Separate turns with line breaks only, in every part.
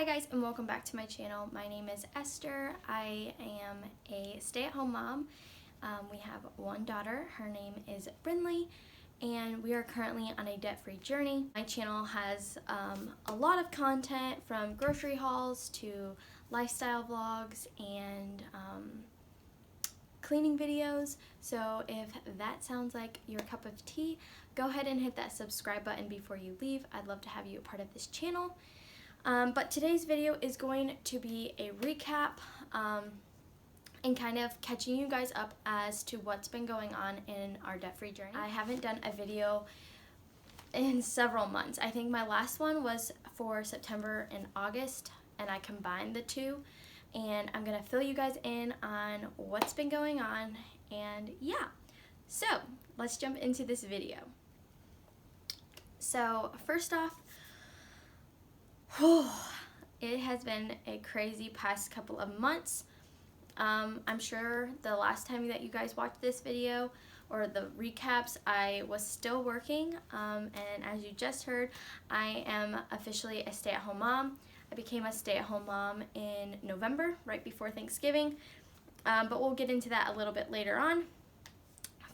guys, and welcome back to my channel. My name is Esther. I am a stay-at-home mom. We have one daughter. Her name is Brinley, and we are currently on a debt-free journey. My channel has a lot of content, from grocery hauls to lifestyle vlogs and cleaning videos. So if that sounds like your cup of tea, go ahead and hit that subscribe button before you leave. I'd love to have you a part of this channel. But today's video is going to be a recap and kind of catching you guys up as to what's been going on in our debt-free journey. I haven't done a video in several months. I think my last one was for September and August, and I combined the two, and I'm gonna fill you guys in on what's been going on. And yeah, so let's jump into this video. So first off, it has been a crazy past couple of months. I'm sure the last time that you guys watched this video or the recaps, I was still working, and as you just heard, I am officially a stay-at-home mom. I became a stay-at-home mom in November, right before Thanksgiving, but we'll get into that a little bit later on.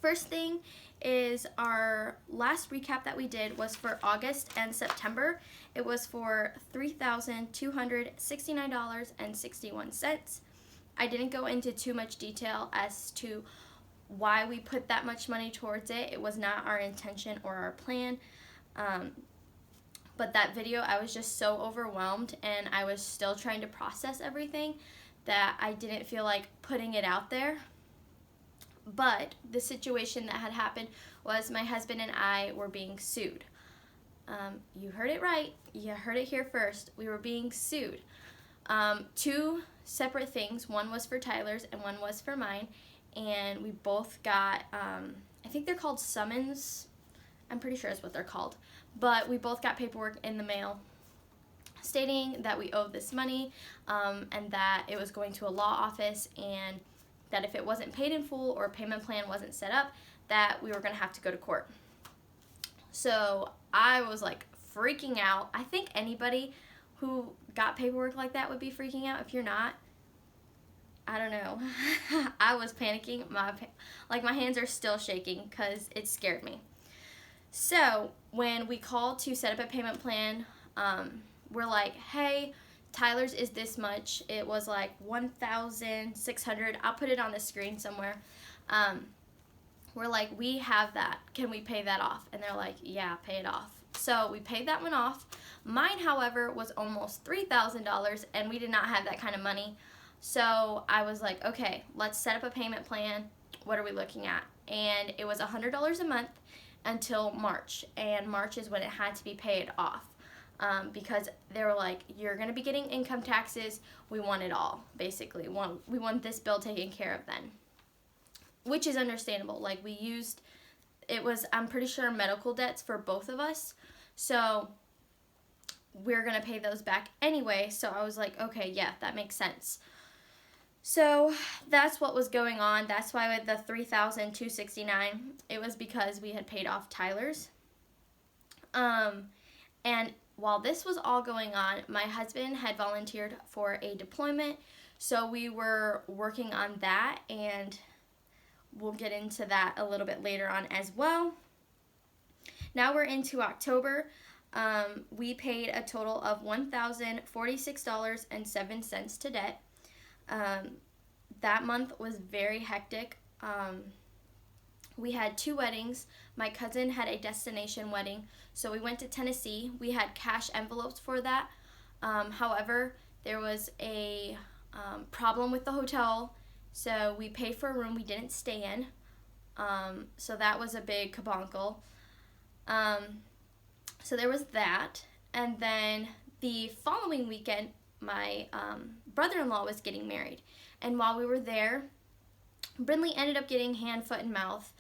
First thing is, our last recap that we did was for August and September. It was for $3,269.61. I didn't go into too much detail as to why we put that much money towards it. It was not our intention or our plan. But that video, I was just so overwhelmed, and I was still trying to process everything that I didn't feel like putting it out there. But the situation that had happened was my husband and I were being sued. You heard it right. You heard it here first. We were being sued. Two separate things. One was for Tyler's and one was for mine. And we both got, I think they're called summons. I'm pretty sure that's what they're called. But we both got paperwork in the mail stating that we owed this money, and that it was going to a law office, and that if it wasn't paid in full or a payment plan wasn't set up, that we were going to have to go to court. So I was like freaking out. I think anybody who got paperwork like that would be freaking out. If you're not, I don't know. I was panicking. My hands are still shaking because it scared me. So when we called to set up a payment plan, we're like, hey, Tyler's is this much. It was like $1,600. I'll put it on the screen somewhere. We're like, we have that. Can we pay that off? And they're like, yeah, pay it off. So we paid that one off. Mine, however, was almost $3,000, and we did not have that kind of money. So I was like, okay, let's set up a payment plan. What are we looking at? And it was $100 a month until March, and March is when it had to be paid off. Because they were like, you're going to be getting income taxes. We want it all, basically. We want this bill taken care of then. Which is understandable. Like, it was, I'm pretty sure, medical debts for both of us. So we're going to pay those back anyway. So I was like, okay, yeah, that makes sense. So that's what was going on. That's why with the $3,269, it was because we had paid off Tyler's. And while this was all going on, my husband had volunteered for a deployment, so we were working on that, and we'll get into that a little bit later on as well. Now we're into October. We paid a total of $1,046.07 to debt. That month was very hectic. We had two weddings. My cousin had a destination wedding, so we went to Tennessee. We had cash envelopes for that. However, there was a problem with the hotel, so we paid for a room we didn't stay in. So that was a big kabonkel. So there was that. And then the following weekend, my brother-in-law was getting married. And while we were there, Brinley ended up getting hand, foot, and mouth,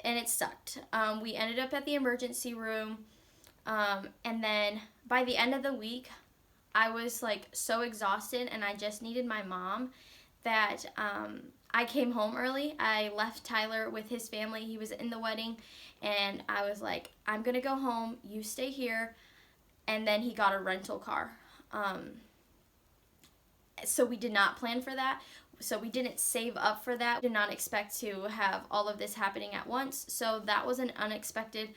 and it sucked. We ended up at the emergency room, and then by the end of the week, I was like so exhausted, and I just needed my mom, that I came home early. I left Tyler with his family. He was in the wedding, and I was like, I'm gonna go home, you stay here. And then he got a rental car. So we did not plan for that. So we didn't save up for that. We did not expect to have all of this happening at once. So that was an unexpected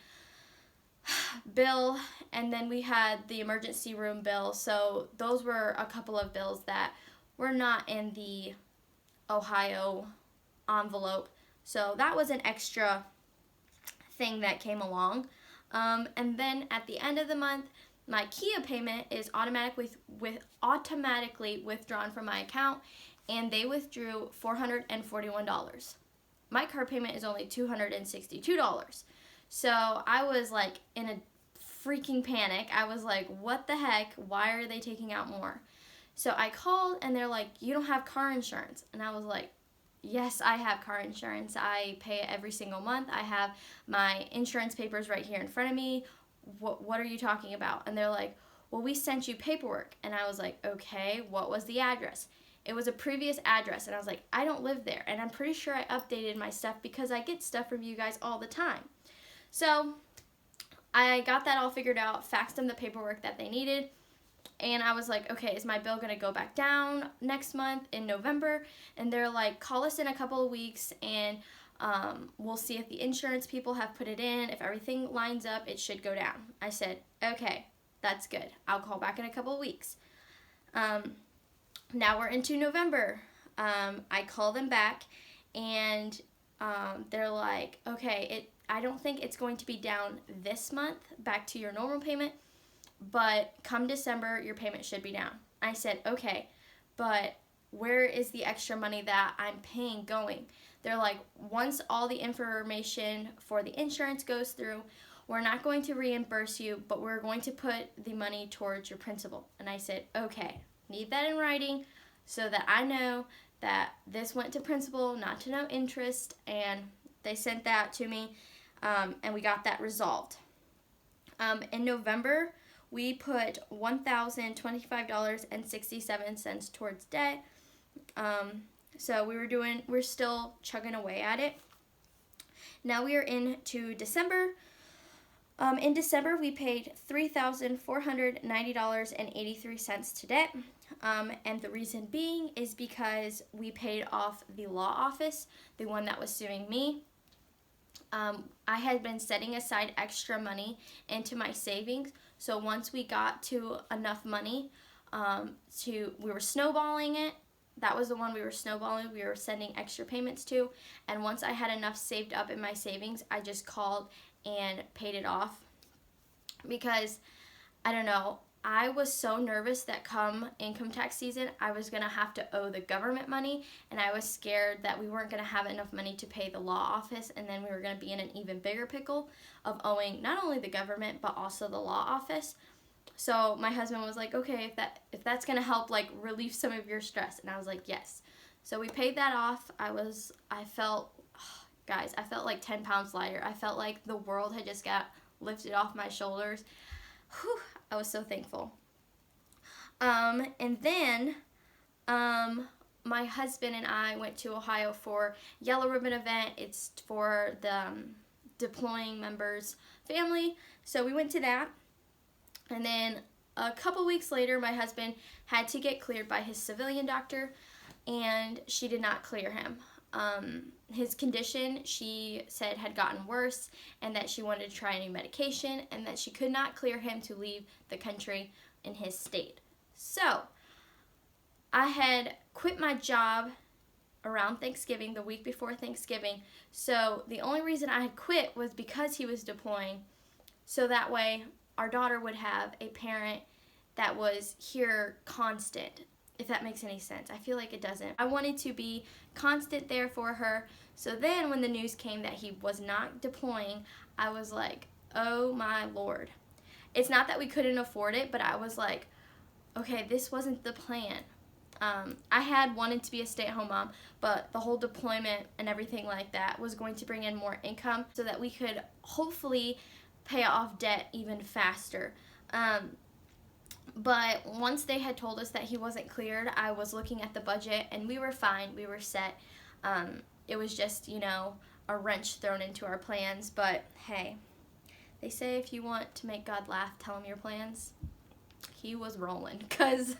bill. And then we had the emergency room bill. So those were a couple of bills that were not in the Ohio envelope. So that was an extra thing that came along. And then at the end of the month, my Kia payment is automatically withdrawn from my account, and they withdrew $441. My car payment is only $262. So I was like in a freaking panic. I was like, what the heck? Why are they taking out more? So I called, and they're like, you don't have car insurance. And I was like, yes, I have car insurance. I pay it every single month. I have my insurance papers right here in front of me. What are you talking about? And they're like, well, we sent you paperwork. And I was like, okay, what was the address? It was a previous address. And I was like, I don't live there. And I'm pretty sure I updated my stuff because I get stuff from you guys all the time. So I got that all figured out, faxed them the paperwork that they needed. And I was like, okay, is my bill going to go back down next month in November? And they're like, call us in a couple of weeks, and we'll see if the insurance people have put it in. If everything lines up, it should go down. I said, okay, that's good. I'll call back in a couple of weeks. Now we're into November. I call them back, and they're like, okay, I don't think it's going to be down this month back to your normal payment, but come December, your payment should be down. I said, okay, but where is the extra money that I'm paying going? They're like, once all the information for the insurance goes through, we're not going to reimburse you, but we're going to put the money towards your principal. And I said, okay, need that in writing so that I know that this went to principal, not to no interest. And they sent that to me, and we got that resolved. In November, we put $1,025.67 towards debt. So we're still chugging away at it. Now we are into December. In December, we paid $3,490.83 to debt. And the reason being is because we paid off the law office, the one that was suing me. I had been setting aside extra money into my savings. So once we got to enough money, we were snowballing it. That was the one we were snowballing. We were sending extra payments to. And once I had enough saved up in my savings, I just called and paid it off. Because, I don't know, I was so nervous that come income tax season, I was going to have to owe the government money, and I was scared that we weren't going to have enough money to pay the law office, and then we were going to be in an even bigger pickle of owing not only the government, but also the law office. So my husband was like, okay, if that's going to help, like, relieve some of your stress. And I was like, yes. So we paid that off. I felt like 10 pounds lighter. I felt like the world had just got lifted off my shoulders. Whew, I was so thankful. And then my husband and I went to Ohio for Yellow Ribbon event. It's for the deploying members' family. So we went to that. And then a couple weeks later, my husband had to get cleared by his civilian doctor, and she did not clear him. His condition, she said, had gotten worse, and that she wanted to try a new medication, and that she could not clear him to leave the country in his state. So I had quit my job around Thanksgiving, the week before Thanksgiving. So the only reason I had quit was because he was deploying, so that way our daughter would have a parent that was here constant, if that makes any sense. I feel like it doesn't. I wanted to be constant there for her. So then when the news came that he was not deploying, I was like, oh my Lord. It's not that we couldn't afford it, but I was like, okay, this wasn't the plan. I had wanted to be a stay-at-home mom, but the whole deployment and everything like that was going to bring in more income so that we could hopefully pay off debt even faster. But once they had told us that he wasn't cleared, I was looking at the budget, and we were fine. We were set. It was just, a wrench thrown into our plans. But hey, they say if you want to make God laugh, tell him your plans. he was rolling, because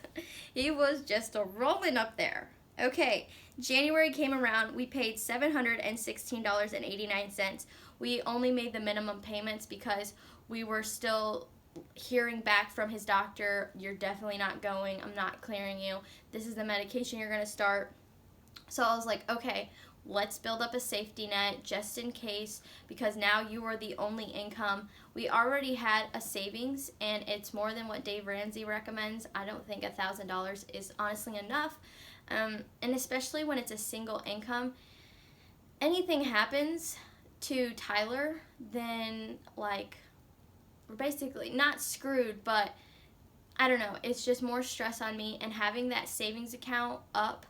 he was just rolling up there. Okay, January came around. We paid $716.89. We only made the minimum payments because we were still hearing back from his doctor. You're definitely not going. I'm not clearing you. This is the medication you're going to start. So I was like, okay, let's build up a safety net just in case, because now you are the only income. We already had a savings, and it's more than what Dave Ramsey recommends. I don't think $1,000 is honestly enough. And especially when it's a single income, anything happens to Tyler, then like we're basically not screwed, but I don't know, it's just more stress on me, and having that savings account up,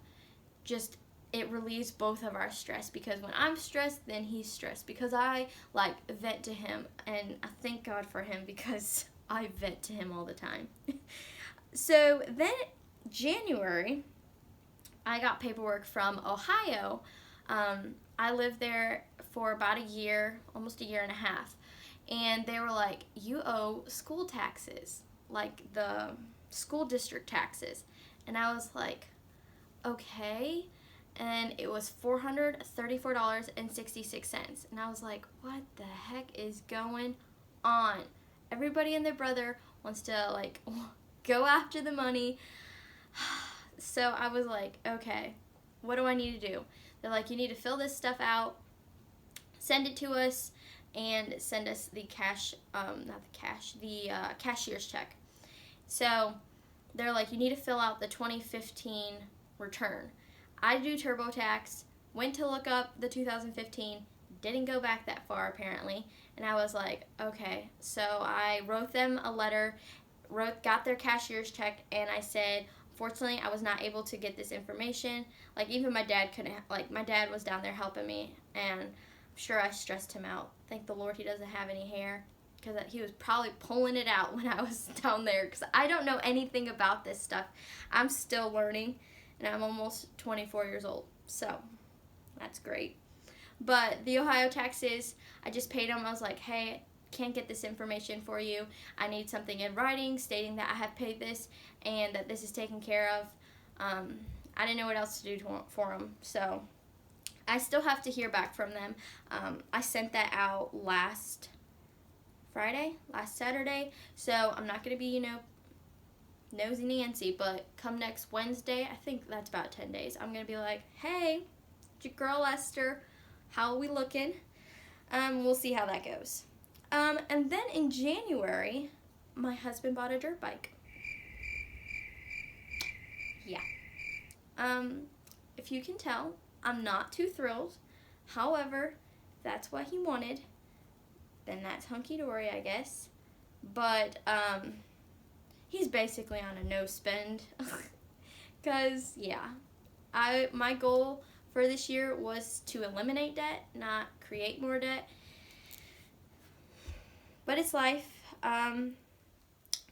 just it relieves both of our stress, because when I'm stressed, then he's stressed, because I like vent to him, and I thank God for him because I vent to him all the time. So then January, I got paperwork from Ohio. I lived there for about a year, almost a year and a half. And they were like, you owe school taxes, like the school district taxes. And I was like, okay. And it was $434.66. And I was like, what the heck is going on? Everybody and their brother wants to like go after the money. So I was like, okay, what do I need to do? They're like, you need to fill this stuff out, send it to us, and send us the cashier's check. So they're like, you need to fill out the 2015 return. I do TurboTax, went to look up the 2015, didn't go back that far apparently, and I was like, okay. So I wrote them a letter, got their cashier's check, and I said, fortunately, I was not able to get this information. Like, even my dad couldn't, like, my dad was down there helping me, and I'm sure I stressed him out. Thank the Lord he doesn't have any hair, because he was probably pulling it out when I was down there, because I don't know anything about this stuff. I'm still learning, and I'm almost 24 years old, so that's great. But the Ohio taxes, I just paid them. I was like, hey, can't get this information for you. I need something in writing stating that I have paid this and that this is taken care of. I didn't know what else to do for them, so I still have to hear back from them. I sent that out last Saturday, so I'm not going to be, nosy Nancy, but come next Wednesday, I think that's about 10 days, I'm going to be like, hey, it's your girl Esther, how are we looking? We'll see how that goes. And then in January, my husband bought a dirt bike. Yeah. If you can tell, I'm not too thrilled. However, that's what he wanted. Then that's hunky-dory, I guess. But, he's basically on a no-spend. Because, yeah. My goal for this year was to eliminate debt, not create more debt. But it's life.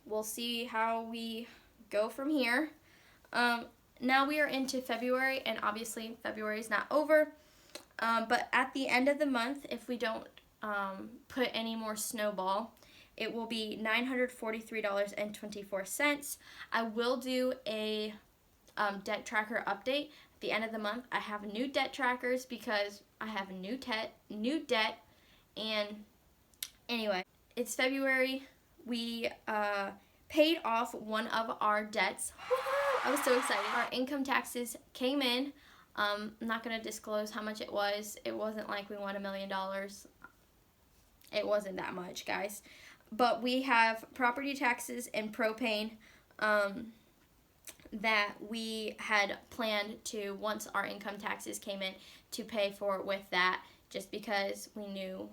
We'll see how we go from here. Now we are into February, and obviously February is not over. But at the end of the month, if we don't put any more snowball, it will be $943.24. I will do a debt tracker update at the end of the month. I have new debt trackers because I have new debt, and anyway. It's February. We paid off one of our debts. Woo-hoo! I was so excited. Our income taxes came in. I'm not going to disclose how much it was. It wasn't like we won $1 million. It wasn't that much, guys. But we have property taxes and propane that we had planned to, once our income taxes came in, to pay for with that, just because we knew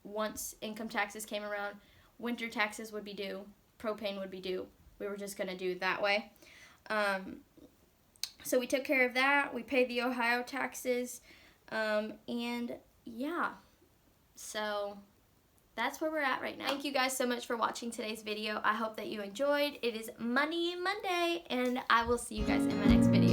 once income taxes came around, winter taxes would be due, propane would be due. We were just going to do it that way. So we took care of that. We paid the Ohio taxes. And yeah, so that's where we're at right now. Thank you guys so much for watching today's video. I hope that you enjoyed. It is Money Monday, and I will see you guys in my next video.